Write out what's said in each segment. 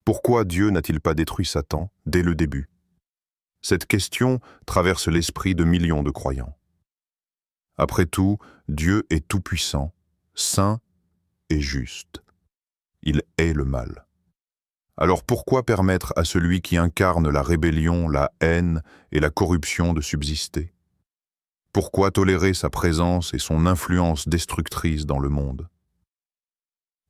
Pourquoi Dieu n'a-t-il pas détruit Satan dès le début? Cette question traverse l'esprit de millions de croyants. Après tout, Dieu est tout-puissant, saint et juste. Il hait le mal. Alors pourquoi permettre à celui qui incarne la rébellion, la haine et la corruption de subsister? Pourquoi tolérer sa présence et son influence destructrice dans le monde?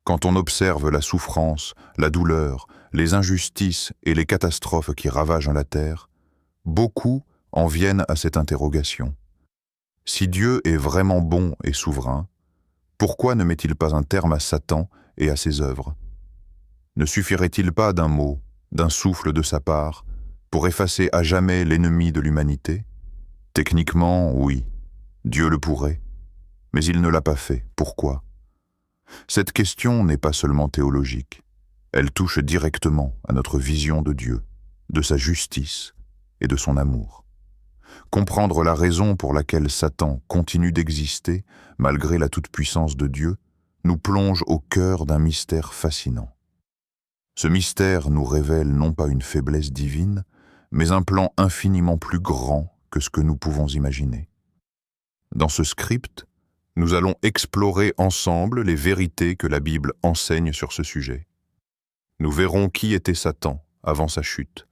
Quand on observe la souffrance, la douleur, les injustices et les catastrophes qui ravagent la terre, beaucoup en viennent à cette interrogation. Si Dieu est vraiment bon et souverain, pourquoi ne met-il pas un terme à Satan et à ses œuvres? Ne suffirait-il pas d'un mot, d'un souffle de sa part, pour effacer à jamais l'ennemi de l'humanité? Techniquement, oui, Dieu le pourrait, mais il ne l'a pas fait. Pourquoi? Cette question n'est pas seulement théologique, elle touche directement à notre vision de Dieu, de sa justice et de son amour. Comprendre la raison pour laquelle Satan continue d'exister, malgré la toute-puissance de Dieu, nous plonge au cœur d'un mystère fascinant. Ce mystère nous révèle non pas une faiblesse divine, mais un plan infiniment plus grand que ce que nous pouvons imaginer. Dans ce script, nous allons explorer ensemble les vérités que la Bible enseigne sur ce sujet. Nous verrons qui était Satan avant sa chute,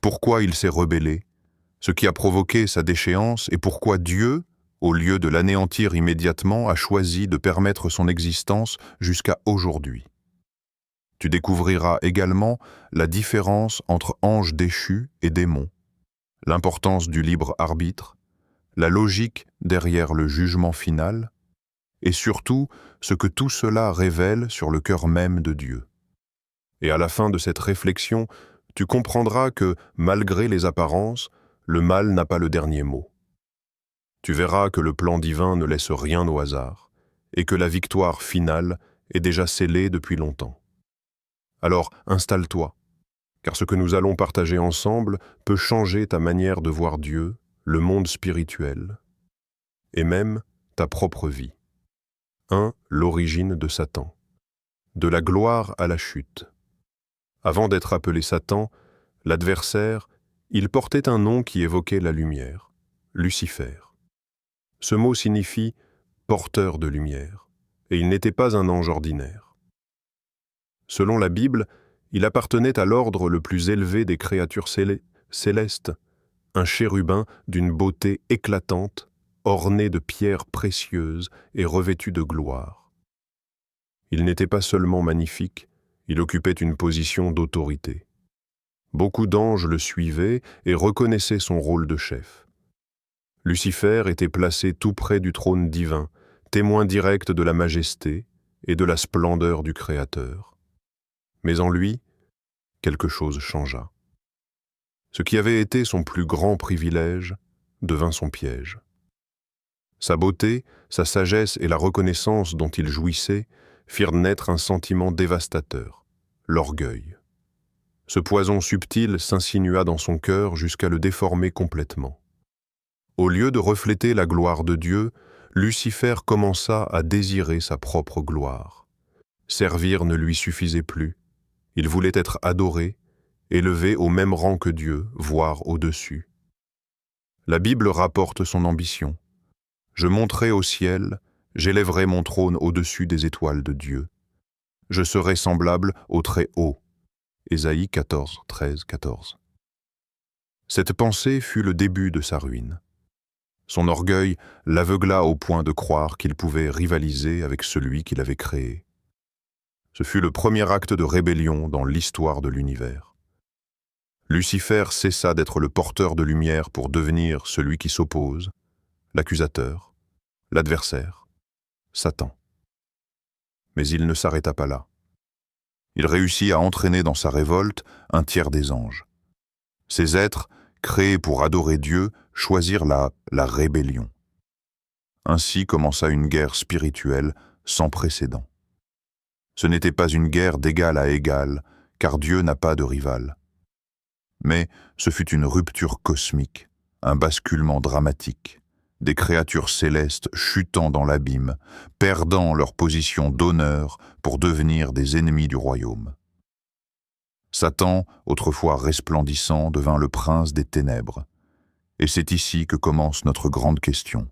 pourquoi il s'est rebellé, ce qui a provoqué sa déchéance et pourquoi Dieu, au lieu de l'anéantir immédiatement, a choisi de permettre son existence jusqu'à aujourd'hui. Tu découvriras également la différence entre anges déchus et démons, l'importance du libre arbitre, la logique derrière le jugement final, et surtout ce que tout cela révèle sur le cœur même de Dieu. Et à la fin de cette réflexion, tu comprendras que, malgré les apparences, le mal n'a pas le dernier mot. Tu verras que le plan divin ne laisse rien au hasard, et que la victoire finale est déjà scellée depuis longtemps. Alors installe-toi, car ce que nous allons partager ensemble peut changer ta manière de voir Dieu, le monde spirituel, et même ta propre vie. 1. L'origine de Satan. De la gloire à la chute. Avant d'être appelé Satan, l'adversaire, il portait un nom qui évoquait la lumière, Lucifer. Ce mot signifie « porteur de lumière », et il n'était pas un ange ordinaire. Selon la Bible, il appartenait à l'ordre le plus élevé des créatures célestes, un chérubin d'une beauté éclatante, orné de pierres précieuses et revêtu de gloire. Il n'était pas seulement magnifique, il occupait une position d'autorité. Beaucoup d'anges le suivaient et reconnaissaient son rôle de chef. Lucifer était placé tout près du trône divin, témoin direct de la majesté et de la splendeur du Créateur. Mais en lui, quelque chose changea. Ce qui avait été son plus grand privilège devint son piège. Sa beauté, sa sagesse et la reconnaissance dont il jouissait firent naître un sentiment dévastateur, l'orgueil. Ce poison subtil s'insinua dans son cœur jusqu'à le déformer complètement. Au lieu de refléter la gloire de Dieu, Lucifer commença à désirer sa propre gloire. Servir ne lui suffisait plus. Il voulait être adoré, élevé au même rang que Dieu, voire au-dessus. La Bible rapporte son ambition. « Je monterai au ciel, j'élèverai mon trône au-dessus des étoiles de Dieu. Je serai semblable au Très-Haut. » Ésaïe 14, 13, 14. Cette pensée fut le début de sa ruine. Son orgueil l'aveugla au point de croire qu'il pouvait rivaliser avec celui qui l'avait créé. Ce fut le premier acte de rébellion dans l'histoire de l'univers. Lucifer cessa d'être le porteur de lumière pour devenir celui qui s'oppose, l'accusateur, l'adversaire, Satan. Mais il ne s'arrêta pas là. Il réussit à entraîner dans sa révolte un tiers des anges. Ces êtres, créés pour adorer Dieu, choisirent la rébellion. Ainsi commença une guerre spirituelle sans précédent. Ce n'était pas une guerre d'égal à égal, car Dieu n'a pas de rival. Mais ce fut une rupture cosmique, un basculement dramatique, des créatures célestes chutant dans l'abîme, perdant leur position d'honneur pour devenir des ennemis du royaume. Satan, autrefois resplendissant, devint le prince des ténèbres. Et c'est ici que commence notre grande question.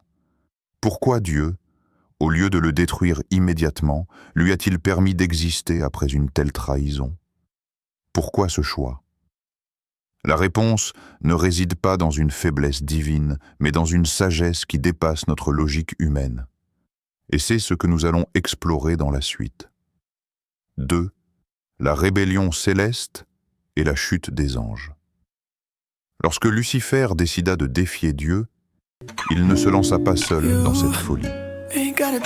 Pourquoi Dieu, au lieu de le détruire immédiatement, lui a-t-il permis d'exister après une telle trahison? Pourquoi ce choix? La réponse ne réside pas dans une faiblesse divine, mais dans une sagesse qui dépasse notre logique humaine. Et c'est ce que nous allons explorer dans la suite. 2. La rébellion céleste et la chute des anges. Lorsque Lucifer décida de défier Dieu, il ne se lança pas seul dans cette folie.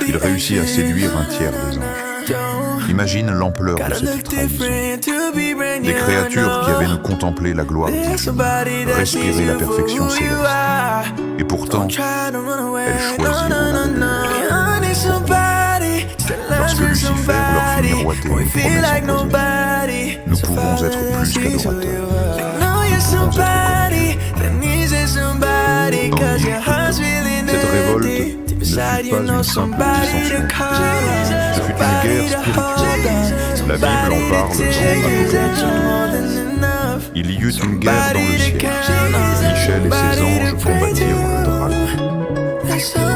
Il réussit à séduire un tiers des anges. Imagine l'ampleur de cette trahison. Des créatures qui avaient contemplé la gloire divine, respiré la perfection céleste. Et pourtant, elles choisirent la rébellion. Lorsque Lucifer leur fit miroiter une promesse empoisonnée, nous pouvons être plus qu'adorateurs. Nous pouvons être cette révolte ne fut pas une simple dissension. Ce fut une guerre spirituelle. La Bible en parle dans Apocalypse. Il y eut une guerre dans le ciel. Michel et ses anges combattirent le dragon.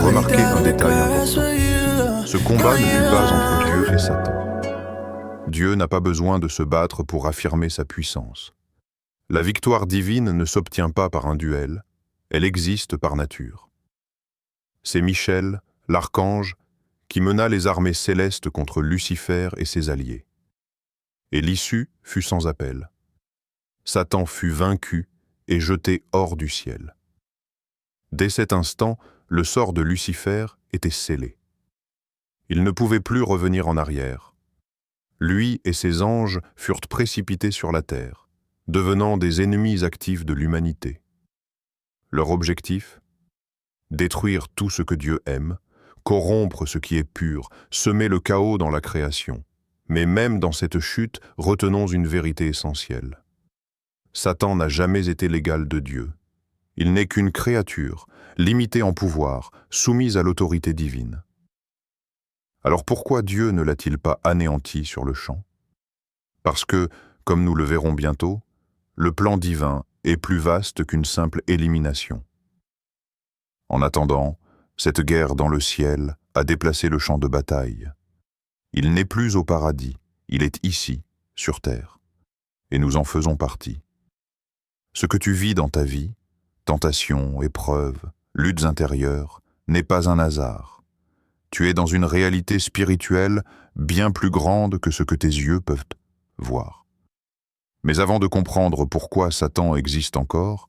Remarquez un détail important. Ce combat ne fut pas entre Dieu et Satan. Dieu n'a pas besoin de se battre pour affirmer sa puissance. La victoire divine ne s'obtient pas par un duel, elle existe par nature. C'est Michel, l'archange, qui mena les armées célestes contre Lucifer et ses alliés. Et l'issue fut sans appel. Satan fut vaincu et jeté hors du ciel. Dès cet instant, le sort de Lucifer était scellé. Il ne pouvait plus revenir en arrière. Lui et ses anges furent précipités sur la terre, devenant des ennemis actifs de l'humanité. Leur objectif? Détruire tout ce que Dieu aime, corrompre ce qui est pur, semer le chaos dans la création. Mais même dans cette chute, retenons une vérité essentielle. Satan n'a jamais été l'égal de Dieu. Il n'est qu'une créature, limitée en pouvoir, soumise à l'autorité divine. Alors pourquoi Dieu ne l'a-t-il pas anéanti sur le champ? Parce que, comme nous le verrons bientôt, le plan divin est plus vaste qu'une simple élimination. En attendant, cette guerre dans le ciel a déplacé le champ de bataille. Il n'est plus au paradis, il est ici, sur terre. Et nous en faisons partie. Ce que tu vis dans ta vie, tentations, épreuves, luttes intérieures, n'est pas un hasard. Tu es dans une réalité spirituelle bien plus grande que ce que tes yeux peuvent voir. Mais avant de comprendre pourquoi Satan existe encore,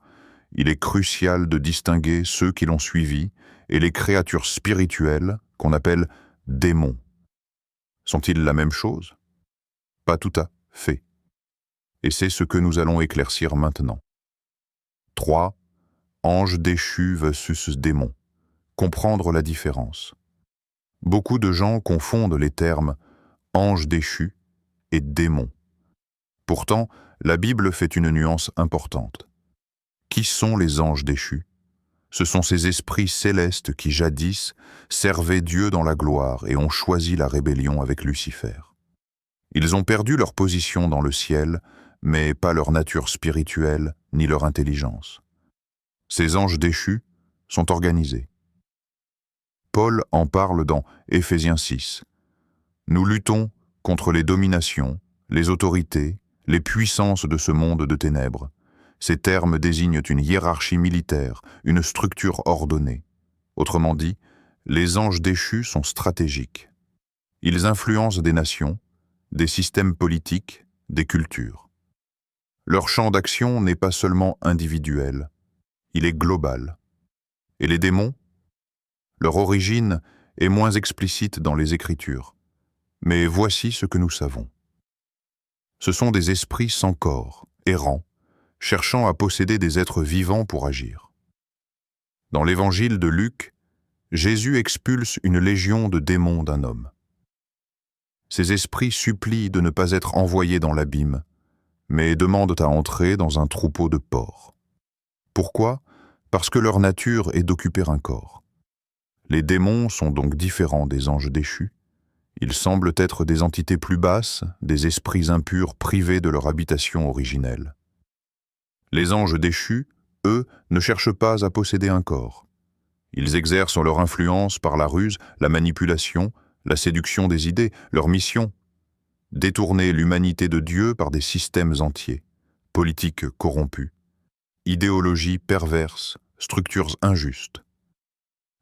il est crucial de distinguer ceux qui l'ont suivi et les créatures spirituelles qu'on appelle démons. Sont-ils la même chose? Pas tout à fait. Et c'est ce que nous allons éclaircir maintenant. 3. Anges déchus versus démons. Comprendre la différence. Beaucoup de gens confondent les termes « ange déchu » et « démon ». Pourtant, la Bible fait une nuance importante. Qui sont les anges déchus? Ce sont ces esprits célestes qui, jadis, servaient Dieu dans la gloire et ont choisi la rébellion avec Lucifer. Ils ont perdu leur position dans le ciel, mais pas leur nature spirituelle ni leur intelligence. Ces anges déchus sont organisés. Paul en parle dans Éphésiens 6. Nous luttons contre les dominations, les autorités, les puissances de ce monde de ténèbres. Ces termes désignent une hiérarchie militaire, une structure ordonnée. Autrement dit, les anges déchus sont stratégiques. Ils influencent des nations, des systèmes politiques, des cultures. Leur champ d'action n'est pas seulement individuel, il est global. Et les démons? Leur origine est moins explicite dans les Écritures. Mais voici ce que nous savons. Ce sont des esprits sans corps, errants, cherchant à posséder des êtres vivants pour agir. Dans l'évangile de Luc, Jésus expulse une légion de démons d'un homme. Ces esprits supplient de ne pas être envoyés dans l'abîme, mais demandent à entrer dans un troupeau de porcs. Pourquoi? Parce que leur nature est d'occuper un corps. Les démons sont donc différents des anges déchus. Ils semblent être des entités plus basses, des esprits impurs privés de leur habitation originelle. Les anges déchus, eux, ne cherchent pas à posséder un corps. Ils exercent leur influence par la ruse, la manipulation, la séduction des idées, leur mission: détourner l'humanité de Dieu par des systèmes entiers, politiques corrompues, idéologies perverses, structures injustes.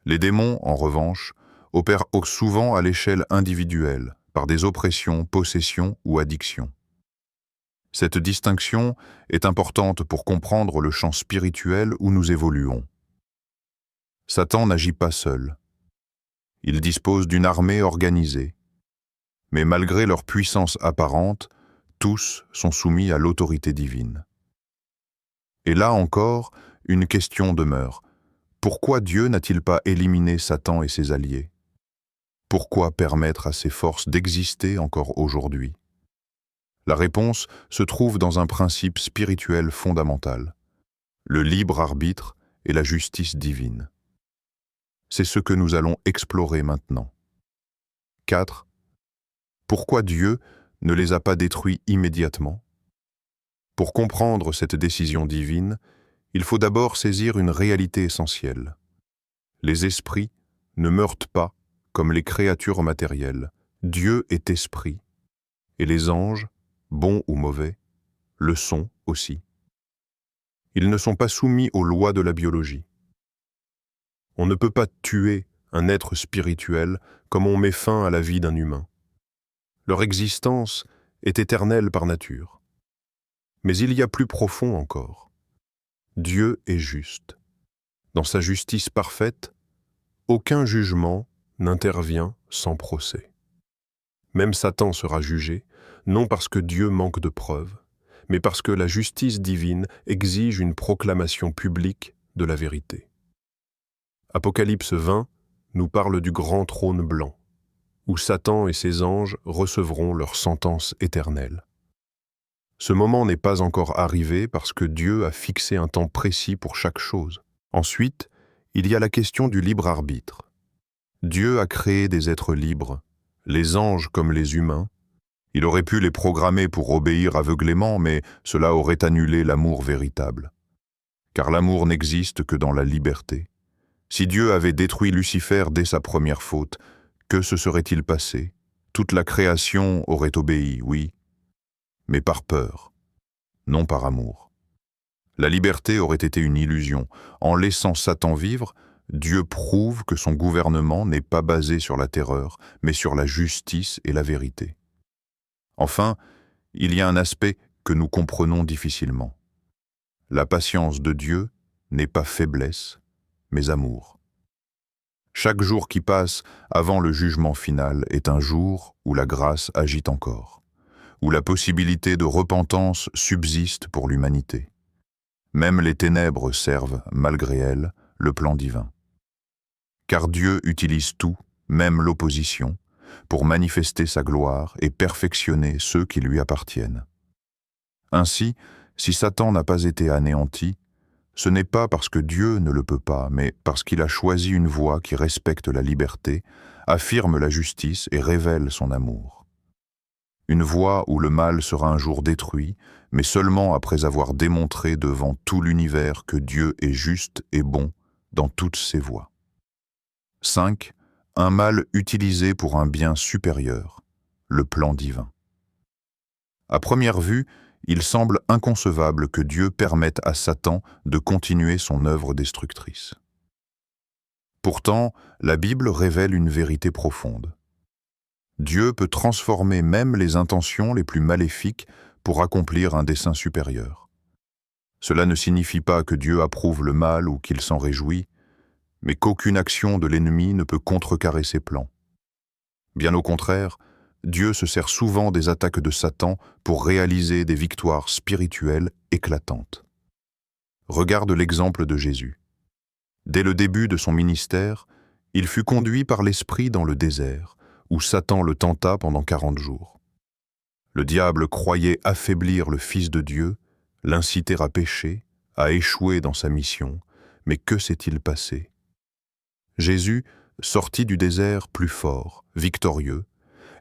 Les démons, en revanche, opèrent souvent à l'échelle individuelle, par des oppressions, possessions ou addictions. Cette distinction est importante pour comprendre le champ spirituel où nous évoluons. Satan n'agit pas seul. Il dispose d'une armée organisée. Mais malgré leur puissance apparente, tous sont soumis à l'autorité divine. Et là encore, une question demeure. Pourquoi Dieu n'a-t-il pas éliminé Satan et ses alliés? Pourquoi permettre à ces forces d'exister encore aujourd'hui? La réponse se trouve dans un principe spirituel fondamental: le libre arbitre et la justice divine. C'est ce que nous allons explorer maintenant. 4. Pourquoi Dieu ne les a pas détruits immédiatement? Pour comprendre cette décision divine, il faut d'abord saisir une réalité essentielle. Les esprits ne meurent pas comme les créatures matérielles. Dieu est esprit, et les anges, bons ou mauvais, le sont aussi. Ils ne sont pas soumis aux lois de la biologie. On ne peut pas tuer un être spirituel comme on met fin à la vie d'un humain. Leur existence est éternelle par nature. Mais il y a plus profond encore. Dieu est juste. Dans sa justice parfaite, aucun jugement n'intervient sans procès. Même Satan sera jugé, non parce que Dieu manque de preuves, mais parce que la justice divine exige une proclamation publique de la vérité. Apocalypse 20 nous parle du grand trône blanc, où Satan et ses anges recevront leur sentence éternelle. Ce moment n'est pas encore arrivé parce que Dieu a fixé un temps précis pour chaque chose. Ensuite, il y a la question du libre arbitre. Dieu a créé des êtres libres, les anges comme les humains. Il aurait pu les programmer pour obéir aveuglément, mais cela aurait annulé l'amour véritable. Car l'amour n'existe que dans la liberté. Si Dieu avait détruit Lucifer dès sa première faute, que se serait-il passé? Toute la création aurait obéi, oui, mais par peur, non par amour. La liberté aurait été une illusion. En laissant Satan vivre, Dieu prouve que son gouvernement n'est pas basé sur la terreur, mais sur la justice et la vérité. Enfin, il y a un aspect que nous comprenons difficilement. La patience de Dieu n'est pas faiblesse, mais amour. Chaque jour qui passe avant le jugement final est un jour où la grâce agit encore, où la possibilité de repentance subsiste pour l'humanité. Même les ténèbres servent, malgré elles, le plan divin. Car Dieu utilise tout, même l'opposition, pour manifester sa gloire et perfectionner ceux qui lui appartiennent. Ainsi, si Satan n'a pas été anéanti, ce n'est pas parce que Dieu ne le peut pas, mais parce qu'il a choisi une voie qui respecte la liberté, affirme la justice et révèle son amour. Une voie où le mal sera un jour détruit, mais seulement après avoir démontré devant tout l'univers que Dieu est juste et bon dans toutes ses voies. 5. Un mal utilisé pour un bien supérieur, le plan divin. À première vue, il semble inconcevable que Dieu permette à Satan de continuer son œuvre destructrice. Pourtant, la Bible révèle une vérité profonde. Dieu peut transformer même les intentions les plus maléfiques pour accomplir un dessein supérieur. Cela ne signifie pas que Dieu approuve le mal ou qu'il s'en réjouit, mais qu'aucune action de l'ennemi ne peut contrecarrer ses plans. Bien au contraire, Dieu se sert souvent des attaques de Satan pour réaliser des victoires spirituelles éclatantes. Regarde l'exemple de Jésus. Dès le début de son ministère, il fut conduit par l'Esprit dans le désert, où Satan le tenta pendant 40 jours. Le diable croyait affaiblir le Fils de Dieu, l'inciter à pécher, à échouer dans sa mission, mais que s'est-il passé? Jésus sortit du désert plus fort, victorieux,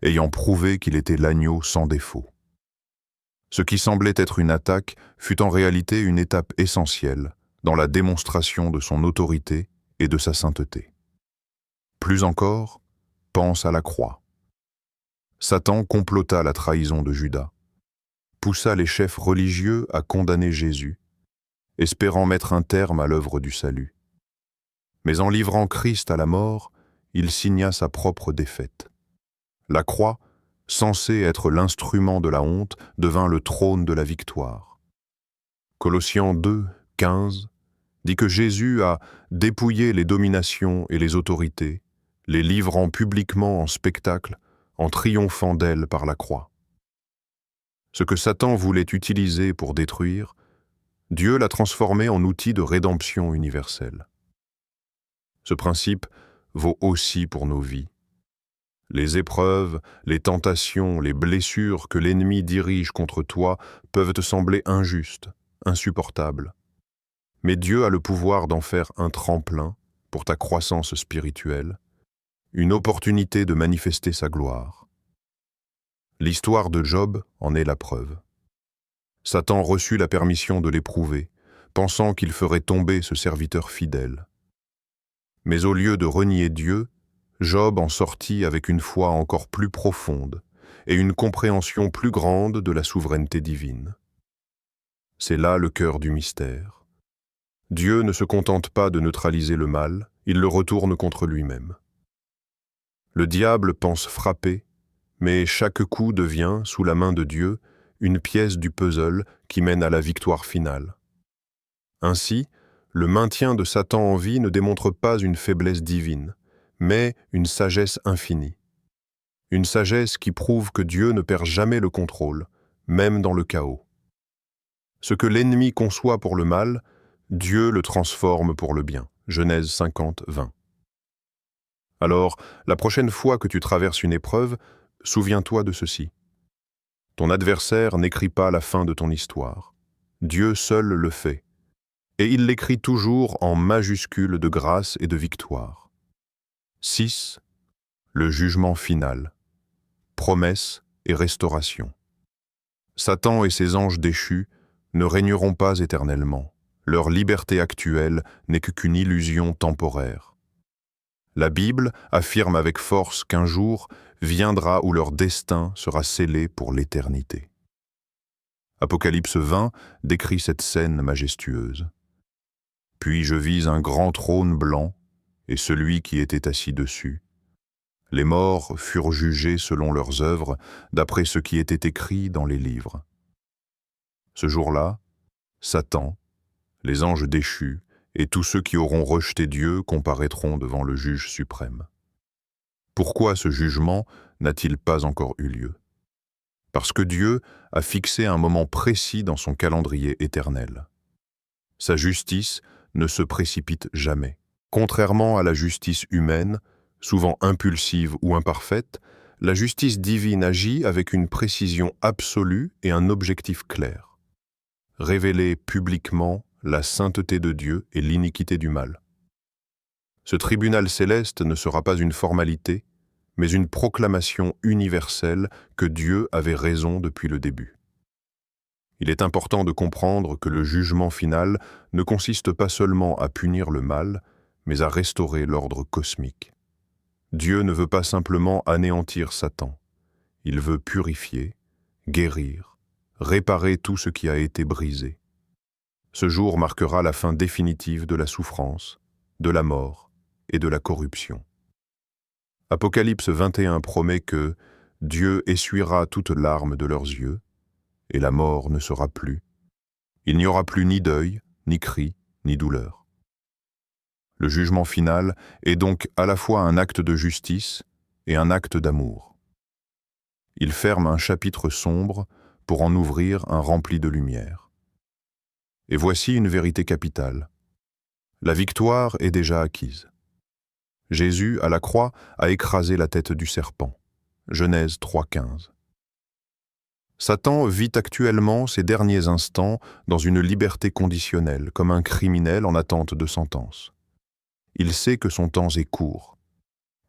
ayant prouvé qu'il était l'agneau sans défaut. Ce qui semblait être une attaque fut en réalité une étape essentielle dans la démonstration de son autorité et de sa sainteté. Plus encore, pense à la croix. Satan complota la trahison de Judas, poussa les chefs religieux à condamner Jésus, espérant mettre un terme à l'œuvre du salut. Mais en livrant Christ à la mort, il signa sa propre défaite. La croix, censée être l'instrument de la honte, devint le trône de la victoire. Colossiens 2, 15 dit que Jésus a dépouillé les dominations et les autorités, les livrant publiquement en spectacle, en triomphant d'elles par la croix. Ce que Satan voulait utiliser pour détruire, Dieu l'a transformé en outil de rédemption universelle. Ce principe vaut aussi pour nos vies. Les épreuves, les tentations, les blessures que l'ennemi dirige contre toi peuvent te sembler injustes, insupportables. Mais Dieu a le pouvoir d'en faire un tremplin pour ta croissance spirituelle, une opportunité de manifester sa gloire. L'histoire de Job en est la preuve. Satan reçut la permission de l'éprouver, pensant qu'il ferait tomber ce serviteur fidèle. Mais au lieu de renier Dieu, Job en sortit avec une foi encore plus profonde et une compréhension plus grande de la souveraineté divine. C'est là le cœur du mystère. Dieu ne se contente pas de neutraliser le mal, il le retourne contre lui-même. Le diable pense frapper, mais chaque coup devient, sous la main de Dieu, une pièce du puzzle qui mène à la victoire finale. Ainsi, le maintien de Satan en vie ne démontre pas une faiblesse divine, mais une sagesse infinie. Une sagesse qui prouve que Dieu ne perd jamais le contrôle, même dans le chaos. Ce que l'ennemi conçoit pour le mal, Dieu le transforme pour le bien. Genèse 50, 20. Alors, la prochaine fois que tu traverses une épreuve, souviens-toi de ceci. Ton adversaire n'écrit pas la fin de ton histoire. Dieu seul le fait. Et il l'écrit toujours en majuscules de grâce et de victoire. 6. Le jugement final. Promesse et restauration. Satan et ses anges déchus ne régneront pas éternellement. Leur liberté actuelle n'est qu'une illusion temporaire. La Bible affirme avec force qu'un jour viendra où leur destin sera scellé pour l'éternité. Apocalypse 20 décrit cette scène majestueuse. Puis je vis un grand trône blanc et celui qui était assis dessus. Les morts furent jugés selon leurs œuvres, d'après ce qui était écrit dans les livres. Ce jour-là, Satan, les anges déchus et tous ceux qui auront rejeté Dieu comparaîtront devant le juge suprême. Pourquoi ce jugement n'a-t-il pas encore eu lieu? Parce que Dieu a fixé un moment précis dans son calendrier éternel. Sa justice ne se précipite jamais. Contrairement à la justice humaine, souvent impulsive ou imparfaite, la justice divine agit avec une précision absolue et un objectif clair. Révéler publiquement la sainteté de Dieu et l'iniquité du mal. Ce tribunal céleste ne sera pas une formalité, mais une proclamation universelle que Dieu avait raison depuis le début. Il est important de comprendre que le jugement final ne consiste pas seulement à punir le mal, mais à restaurer l'ordre cosmique. Dieu ne veut pas simplement anéantir Satan. Il veut purifier, guérir, réparer tout ce qui a été brisé. Ce jour marquera la fin définitive de la souffrance, de la mort et de la corruption. Apocalypse 21 promet que Dieu essuiera toute larme de leurs yeux, et la mort ne sera plus. Il n'y aura plus ni deuil, ni cri, ni douleur. Le jugement final est donc à la fois un acte de justice et un acte d'amour. Il ferme un chapitre sombre pour en ouvrir un rempli de lumière. Et voici une vérité capitale. La victoire est déjà acquise. Jésus, à la croix, a écrasé la tête du serpent. Genèse 3,15. Satan vit actuellement ses derniers instants dans une liberté conditionnelle, comme un criminel en attente de sentence. Il sait que son temps est court.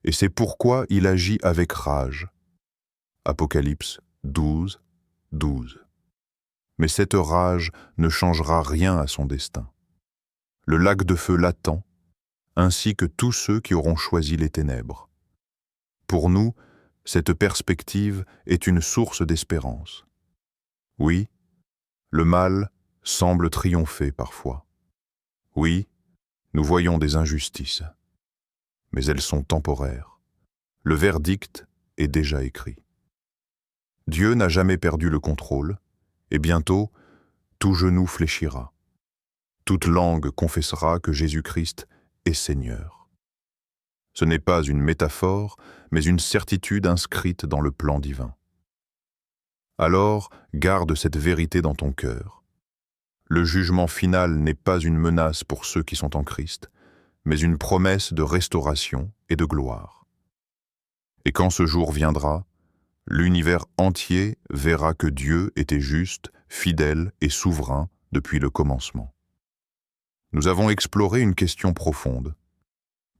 Et c'est pourquoi il agit avec rage. Apocalypse 12, 12. Mais cette rage ne changera rien à son destin. Le lac de feu l'attend, ainsi que tous ceux qui auront choisi les ténèbres. Pour nous, cette perspective est une source d'espérance. Oui, le mal semble triompher parfois. Oui, nous voyons des injustices, mais elles sont temporaires. Le verdict est déjà écrit. Dieu n'a jamais perdu le contrôle, et bientôt, tout genou fléchira. Toute langue confessera que Jésus-Christ est Seigneur. Ce n'est pas une métaphore, mais une certitude inscrite dans le plan divin. Alors, garde cette vérité dans ton cœur. Le jugement final n'est pas une menace pour ceux qui sont en Christ, mais une promesse de restauration et de gloire. Et quand ce jour viendra, l'univers entier verra que Dieu était juste, fidèle et souverain depuis le commencement. Nous avons exploré une question profonde.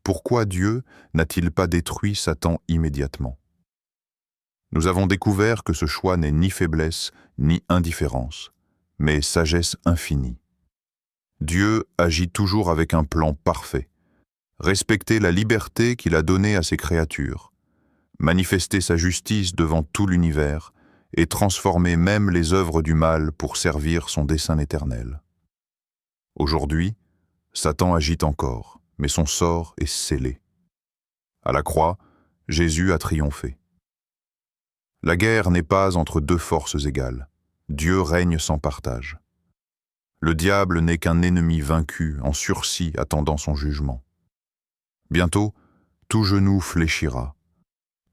Pourquoi Dieu n'a-t-il pas détruit Satan immédiatement? Nous avons découvert que ce choix n'est ni faiblesse ni indifférence, mais sagesse infinie. Dieu agit toujours avec un plan parfait. Respecter la liberté qu'il a donnée à ses créatures, manifester sa justice devant tout l'univers et transformer même les œuvres du mal pour servir son dessein éternel. Aujourd'hui, Satan agite encore, mais son sort est scellé. À la croix, Jésus a triomphé. La guerre n'est pas entre deux forces égales. Dieu règne sans partage. Le diable n'est qu'un ennemi vaincu, en sursis, attendant son jugement. Bientôt, tout genou fléchira,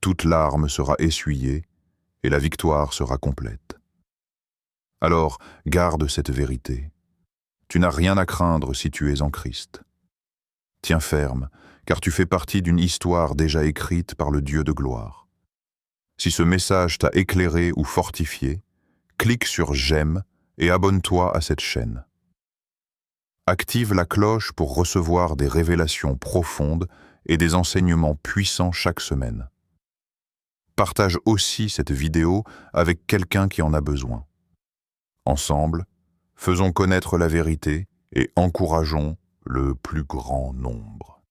toute larme sera essuyée, et la victoire sera complète. Alors, garde cette vérité. Tu n'as rien à craindre si tu es en Christ. Tiens ferme, car tu fais partie d'une histoire déjà écrite par le Dieu de gloire. Si ce message t'a éclairé ou fortifié, clique sur « J'aime » et abonne-toi à cette chaîne. Active la cloche pour recevoir des révélations profondes et des enseignements puissants chaque semaine. Partage aussi cette vidéo avec quelqu'un qui en a besoin. Ensemble, faisons connaître la vérité et encourageons le plus grand nombre.